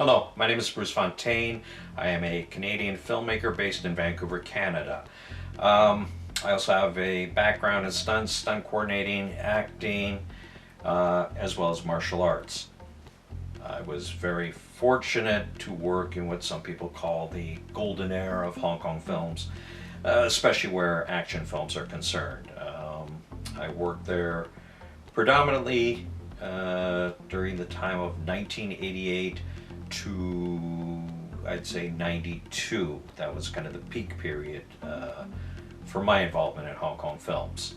Hello, my name is Bruce Fontaine. I am a Canadian filmmaker based in Vancouver, Canada. I also have a background in stunts, stunt coordinating, acting, as well as martial arts. I was very fortunate to work in what some people call the golden era of Hong Kong films, especially where action films are concerned. I worked there predominantly during the time of 1988 to, I'd say, 92. That was kind of the peak period for my involvement in Hong Kong films.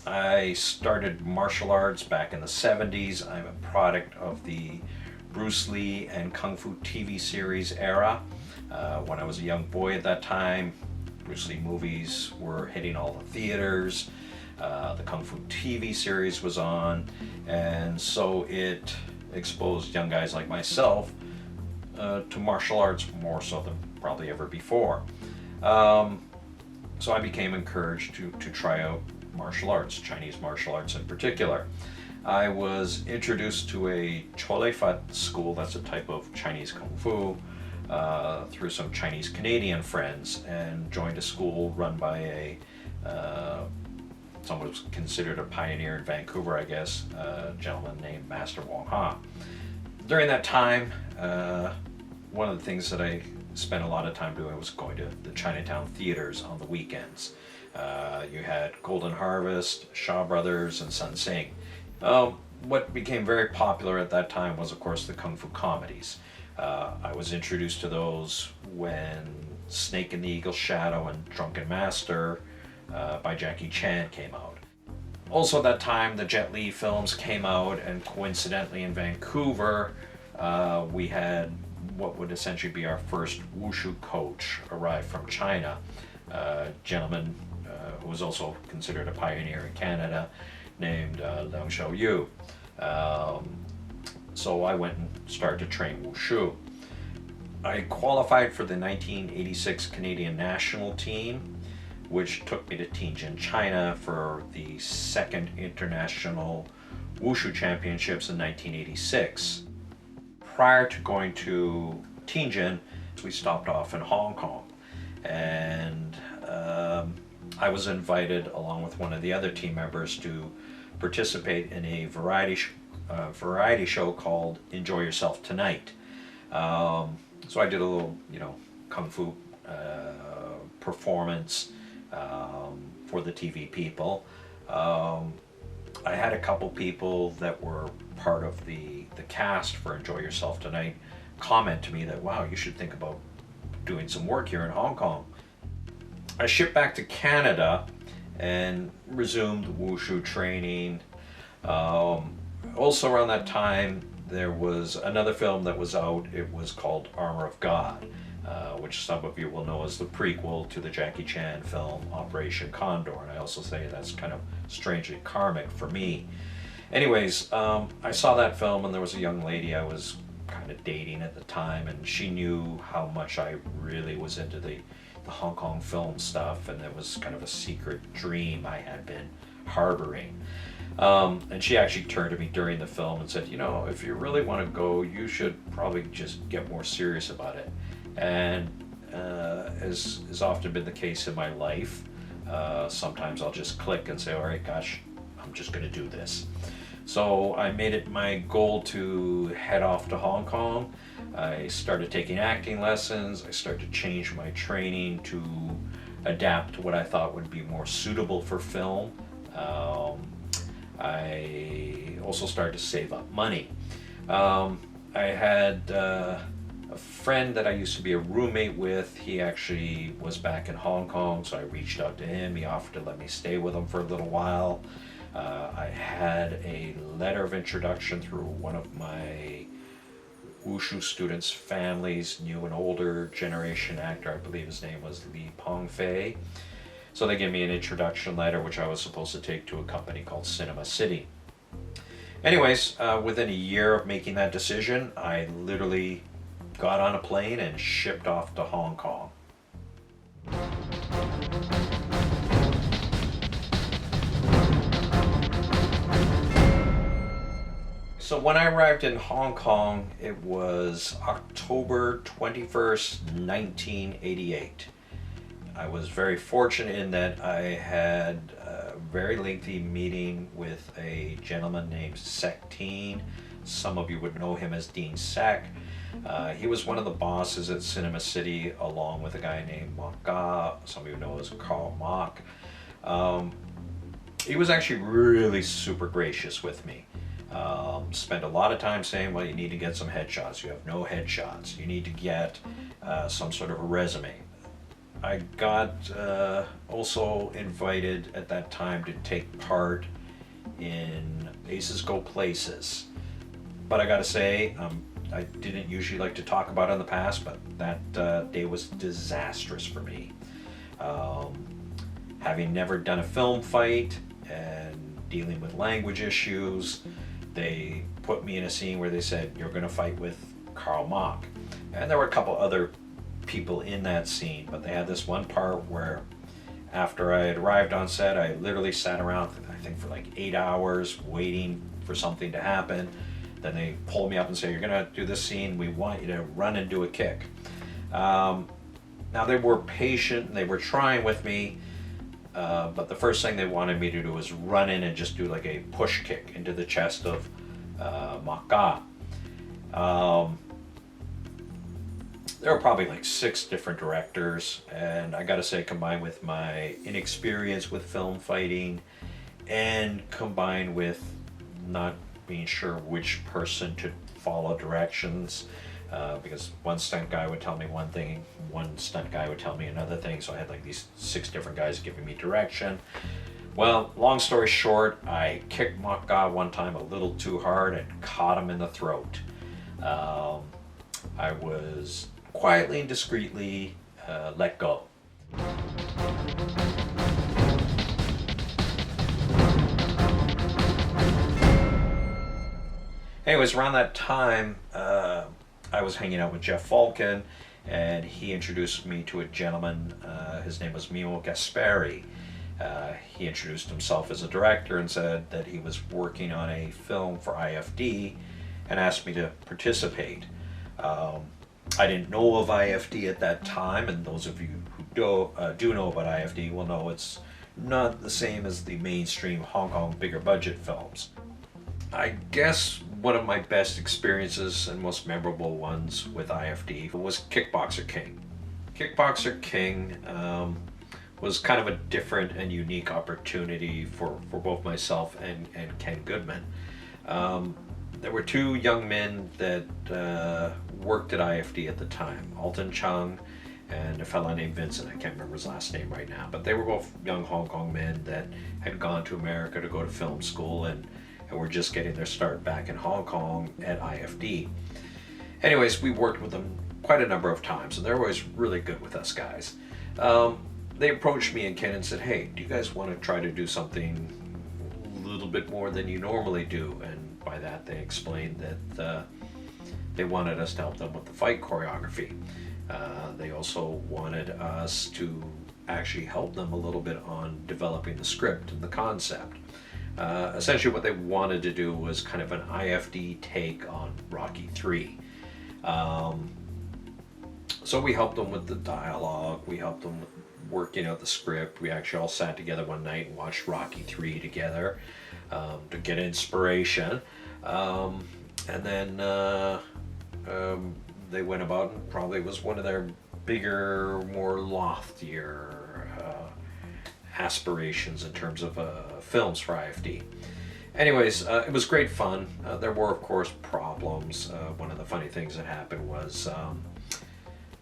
I started martial arts back in the 70s. I'm a product of the Bruce Lee and Kung Fu TV series era. When I was a young boy at that time, Bruce Lee movies were hitting all the theaters. The Kung Fu TV series was on, and so it exposed young guys like myself to martial arts more so than probably ever before. So I became encouraged to try out martial arts, Chinese martial arts in particular. I was introduced to a Chole Fat school, that's a type of Chinese Kung Fu, through some Chinese Canadian friends, and joined a school run by a someone who's considered a pioneer in Vancouver, I guess, a gentleman named Master Wong Ha. During that time, one of the things that I spent a lot of time doing was going to the Chinatown theaters on the weekends. You had Golden Harvest, Shaw Brothers, and Sun Sing. What became very popular at that time was, of course, the Kung Fu comedies. I was introduced to those when Snake and the Eagle's Shadow and Drunken Master by Jackie Chan came out. Also at that time, the Jet Li films came out, and coincidentally in Vancouver, we had what would essentially be our first wushu coach arrive from China. A gentleman who was also considered a pioneer in Canada named Leung Xiaoyu. So I went and started to train wushu. I qualified for the 1986 Canadian national team, which took me to Tianjin, China for the second international wushu championships in 1986. Prior to going to Tianjin, we stopped off in Hong Kong, and I was invited along with one of the other team members to participate in a variety show called Enjoy Yourself Tonight. So I did a little, kung fu performance for the TV people. I had a couple people that were part of the cast for Enjoy Yourself Tonight comment to me that, wow, you should think about doing some work here in Hong Kong. I shipped back to Canada and resumed wushu training. Also around that time, there was another film that was out. It was called Armour of God, which some of you will know as the prequel to the Jackie Chan film Operation Condor, and I also say that's kind of strangely karmic for me. Anyways, I saw that film, and there was a young lady I was kind of dating at the time, and she knew how much I really was into the Hong Kong film stuff, and it was kind of a secret dream I had been harboring. And she actually turned to me during the film and said, if you really want to go, you should probably just get more serious about it. And as has often been the case in my life, sometimes I'll just click and say, all right, gosh, I'm just going to do this. So I made it my goal to head off to Hong Kong. I started taking acting lessons. I started to change my training to adapt to what I thought would be more suitable for film. I also started to save up money. I had a friend that I used to be a roommate with. He actually was back in Hong Kong, so I reached out to him. He offered to let me stay with him for a little while. I had a letter of introduction through one of my wushu students' families, knew an older generation actor. I believe his name was Li Pengfei. So they gave me an introduction letter, which I was supposed to take to a company called Cinema City. Anyways, within a year of making that decision, I literally got on a plane and shipped off to Hong Kong. So when I arrived in Hong Kong, it was October 21st, 1988. I was very fortunate in that I had a very lengthy meeting with a gentleman named Sectine. Some of you would know him as Dean Sec. He was one of the bosses at Cinema City, along with a guy named Maka, some of you know as Carl Mock. He was actually really super gracious with me. Spent a lot of time saying, well, you need to get some headshots. You have no headshots. You need to get some sort of a resume. I got also invited at that time to take part in Aces Go Places. But I gotta say, I didn't usually like to talk about it in the past, but that day was disastrous for me. Having never done a film fight and dealing with language issues, they put me in a scene where they said, you're gonna fight with Carl Mock. And there were a couple other people in that scene, but they had this one part where after I had arrived on set, I literally sat around, I think for like 8 hours waiting for something to happen. Then they pulled me up and say, you're gonna do this scene, we want you to run and do a kick. Now they were patient and they were trying with me, but the first thing they wanted me to do was run in and just do like a push kick into the chest of Maka. There were probably like 6 different directors, and I gotta say, combined with my inexperience with film fighting and combined with not being sure which person to follow directions, because one stunt guy would tell me one thing, one stunt guy would tell me another thing, so I had like these 6 different guys giving me direction. Well, long story short, I kicked Maka one time a little too hard and caught him in the throat. I was quietly and discreetly let go. Anyways, around that time, I was hanging out with Jeff Falcon, and he introduced me to a gentleman. His name was Mimo Gaspari. He introduced himself as a director and said that he was working on a film for IFD and asked me to participate. I didn't know of IFD at that time, and those of you who do know about IFD will know it's not the same as the mainstream Hong Kong bigger budget films. I guess one of my best experiences and most memorable ones with IFD was Kickboxer King. Kickboxer King was kind of a different and unique opportunity for both myself and Ken Goodman. There were 2 young men that worked at IFD at the time, Alton Chung and a fellow named Vincent. I can't remember his last name right now, but they were both young Hong Kong men that had gone to America to go to film school and were just getting their start back in Hong Kong at IFD. Anyways, we worked with them quite a number of times, and they're always really good with us guys. They approached me and Ken and said, hey, do you guys want to try to do something a little bit more than you normally do? And by that they explained that they wanted us to help them with the fight choreography. They also wanted us to actually help them a little bit on developing the script and the concept. Essentially what they wanted to do was kind of an IFD take on Rocky III. So we helped them with the dialogue, we helped them with working out the script. We actually all sat together one night and watched Rocky III together to get inspiration. And then they went about and probably was one of their bigger, more loftier aspirations in terms of films for IFD. Anyways, it was great fun. There were, of course, problems. One of the funny things that happened was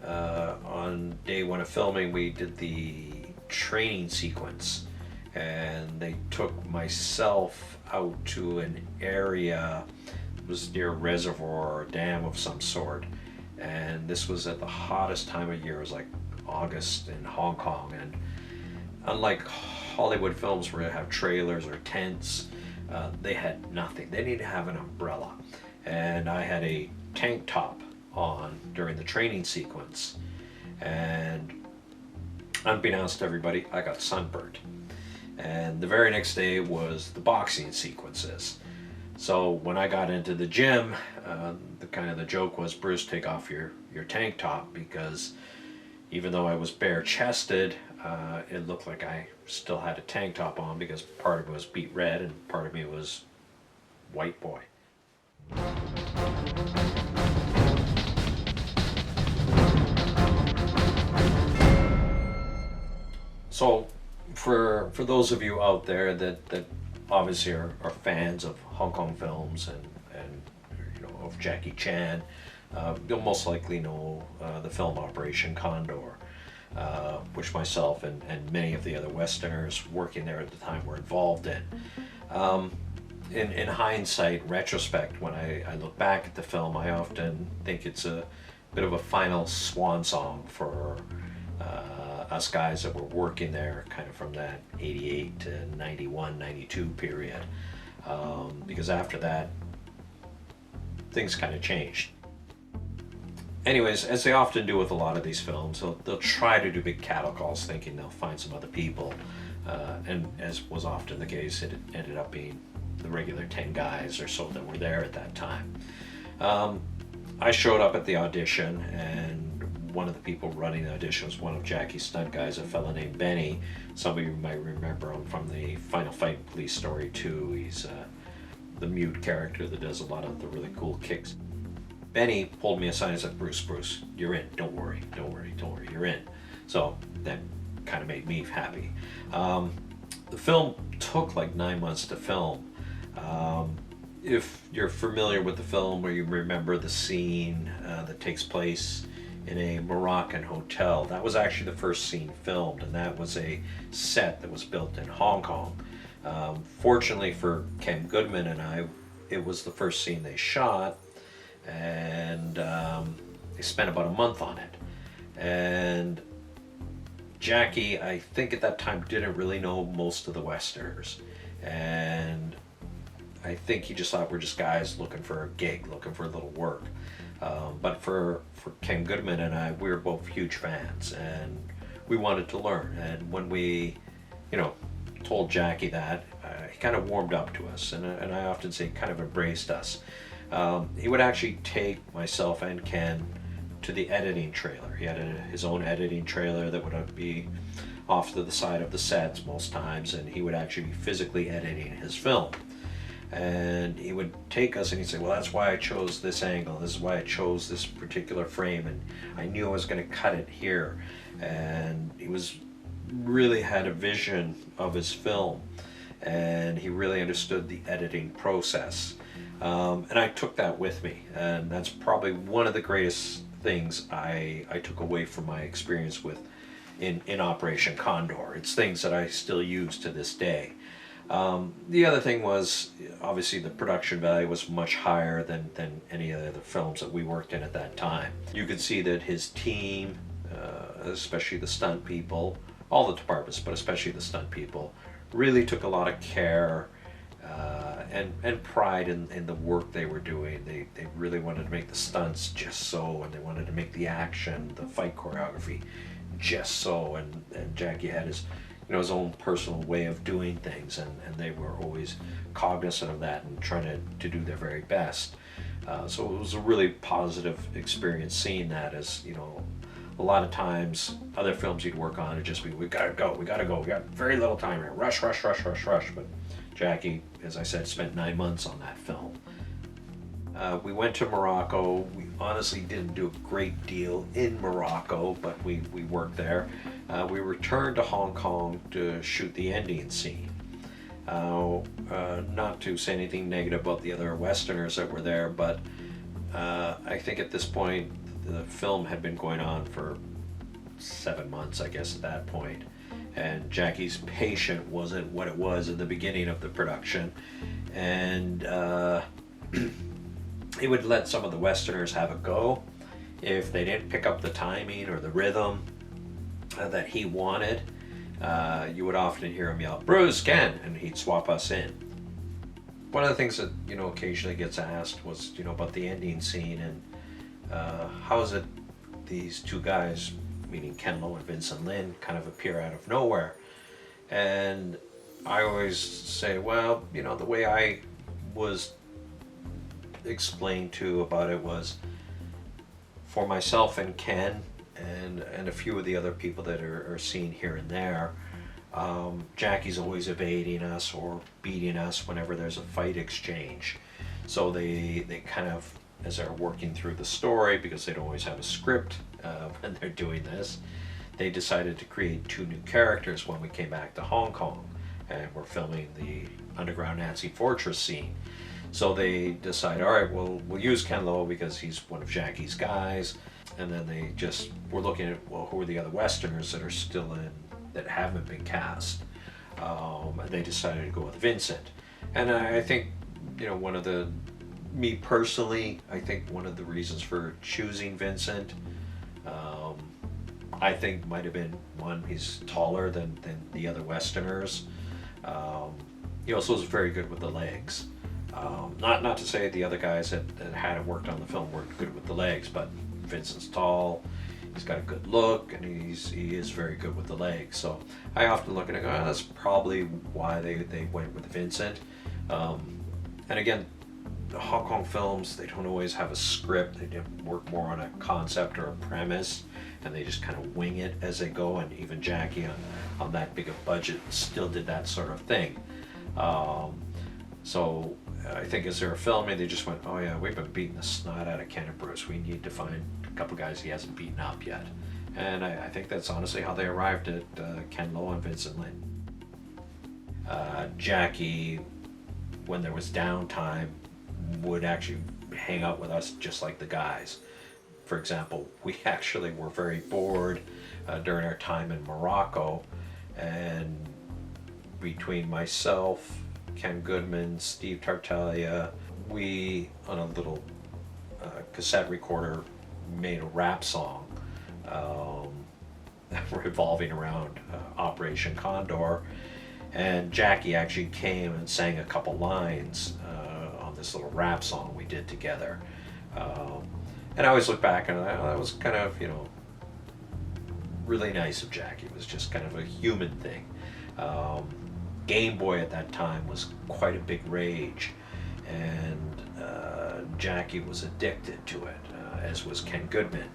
on day 1 of filming, we did the training sequence, and they took myself out to an area, it was near a reservoir or a dam of some sort, and this was at the hottest time of year. It was like August in Hong Kong, and unlike Hollywood films where they have trailers or tents, they had nothing. They needed to have an umbrella, and I had a tank top on during the training sequence, and unbeknownst to everybody, I got sunburned. And the very next day was the boxing sequences. So when I got into the gym, the joke was, Bruce, take off your tank top, because even though I was bare chested, it looked like I still had a tank top on, because part of it was beet red and part of me was white boy. So for those of you out there that obviously are fans of Hong Kong films and of Jackie Chan, you'll most likely know the film Operation Condor, which myself and many of the other Westerners working there at the time were involved in. In hindsight, retrospect, when I look back at the film, I often think it's a bit of a final swan song for us guys that were working there kind of from that 88 to 91, 92 period. Because after that, things kind of changed. Anyways, as they often do with a lot of these films, they'll try to do big cattle calls thinking they'll find some other people. And as was often the case, it ended up being the regular 10 guys or so that were there at that time. I showed up at the audition, and one of the people running the audition was one of Jackie's stunt guys, a fellow named Benny. Some of you might remember him from the Final Fight Police Story 2. He's the mute character that does a lot of the really cool kicks. Benny pulled me aside and said, Bruce, you're in. Don't worry, you're in. So that kind of made me happy. The film took like 9 months to film. If you're familiar with the film, or you remember the scene that takes place in a Moroccan hotel, that was actually the first scene filmed, and that was a set that was built in Hong Kong. Fortunately for Ken Goodman and I, it was the first scene they shot, and they spent about a month on it. And Jackie, I think at that time, didn't really know most of the Westerners, and I think he just thought we're just guys looking for a gig, looking for a little work. But for Ken Goodman and I, we were both huge fans, and we wanted to learn. And when we, told Jackie that, he kind of warmed up to us, and I often say kind of embraced us. He would actually take myself and Ken to the editing trailer. He had his own editing trailer that would be off to the side of the sets most times, and he would actually be physically editing his film. And he would take us and he'd say, well, that's why I chose this angle, this is why I chose this particular frame, and I knew I was going to cut it here. And he really had a vision of his film, and he really understood the editing process. And I took that with me, and that's probably one of the greatest things I took away from my experience with in Operation Condor. It's things that I still use to this day. The other thing was, obviously, the production value was much higher than any of the other films that we worked in at that time. You could see that his team, especially the stunt people, all the departments, but especially the stunt people, really took a lot of care and pride in the work they were doing. They really wanted to make the stunts just so, and they wanted to make the action, the fight choreography just so, and Jackie had his own personal way of doing things, and they were always cognizant of that and trying to do their very best. So it was a really positive experience seeing that, as a lot of times other films you'd work on, it'd just be, we gotta go, we got very little time here, rush. But Jackie, as I said, spent 9 months on that film. We went to Morocco. We honestly didn't do a great deal in Morocco, but we worked there. We returned to Hong Kong to shoot the ending scene. Not to say anything negative about the other Westerners that were there, but I think at this point the film had been going on for 7 months, I guess, at that point. And Jackie's patience wasn't what it was in the beginning of the production. And he would let some of the Westerners have a go. If they didn't pick up the timing or the rhythm that he wanted, you would often hear him yell, Bruce, Ken, and he'd swap us in. One of the things that, occasionally gets asked was, about the ending scene, and how is it these two guys, meaning Ken Lo and Vincent Lin, kind of appear out of nowhere? And I always say, well, the way I was explained to about it was for myself and Ken and a few of the other people that are seen here and there. Jackie's always evading us or beating us whenever there's a fight exchange. So they kind of, as they're working through the story, because they don't always have a script when they're doing this, they decided to create 2 new characters when we came back to Hong Kong and we're filming the underground Nazi fortress scene. So they decide, all right, we'll use Ken Lo because he's one of Jackie's guys. And then they just were looking at, well, who are the other Westerners that are still in, that haven't been cast. And they decided to go with Vincent. And I think, me personally, I think one of the reasons for choosing Vincent, I think might have been, one, he's taller than the other Westerners. He also was very good with the legs. Not to say the other guys that hadn't worked on the film weren't good with the legs, but Vincent's tall, he's got a good look, and he is very good with the legs. So I often look at it and go, that's probably why they went with Vincent. And again, the Hong Kong films, they don't always have a script. They work more on a concept or a premise, and they just kind of wing it as they go. And even Jackie on that big a budget still did that sort of thing. So I think as they were filming, they just went, oh yeah, we've been beating the snot out of Ken and Bruce. We need to find a couple guys he hasn't beaten up yet. And I think that's honestly how they arrived at Ken Lo and Vincent Lin. Jackie, when there was downtime, would actually hang out with us just like the guys. For example, we actually were very bored during our time in Morocco, and between myself, Ken Goodman, Steve Tartaglia, we, on a little cassette recorder, made a rap song revolving around Operation Condor, and Jackie actually came and sang a couple lines on this little rap song we did together. And I always look back and that was kind of, really nice of Jackie. It was just kind of a human thing. Game Boy at that time was quite a big rage, and Jackie was addicted to it, as was Ken Goodman.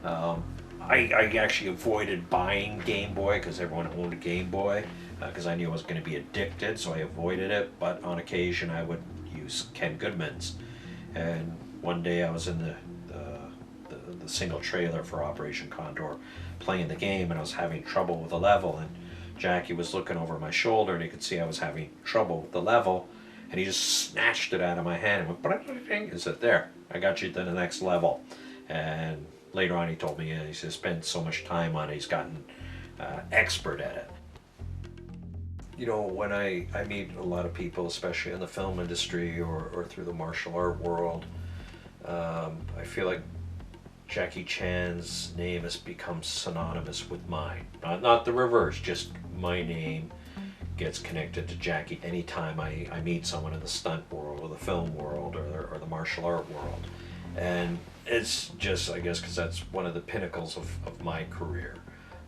I actually avoided buying Game Boy because everyone owned a Game Boy, because I knew I was going to be addicted, so I avoided it. But on occasion I would use Ken Goodman's. And one day I was in the single trailer for Operation Condor playing the game, and I was having trouble with a level, and Jackie was looking over my shoulder and he could see I was having trouble with the level, and he just snatched it out of my hand and went, and said, there, I got you to the next level. And later on he told me he's spent so much time on it, he's gotten expert at it. When I meet a lot of people, especially in the film industry or through the martial art world, I feel like Jackie Chan's name has become synonymous with mine. Not the reverse, just my name gets connected to Jackie anytime I meet someone in the stunt world or the film world or the martial art world. And it's just, I guess, because that's one of the pinnacles of my career.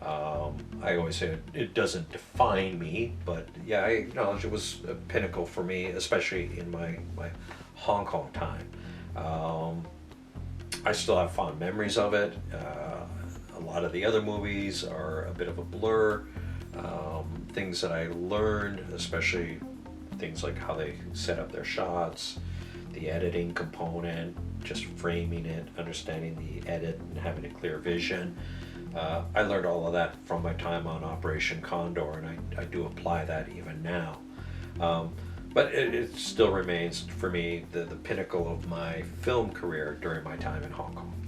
I always say it doesn't define me, but yeah, I acknowledge it was a pinnacle for me, especially in my Hong Kong time. I still have fond memories of it. A lot of the other movies are a bit of a blur. Things that I learned, especially things like how they set up their shots, the editing component, just framing it, understanding the edit and having a clear vision. I learned all of that from my time on Operation Condor, and I do apply that even now. But it still remains, for me, the pinnacle of my film career during my time in Hong Kong.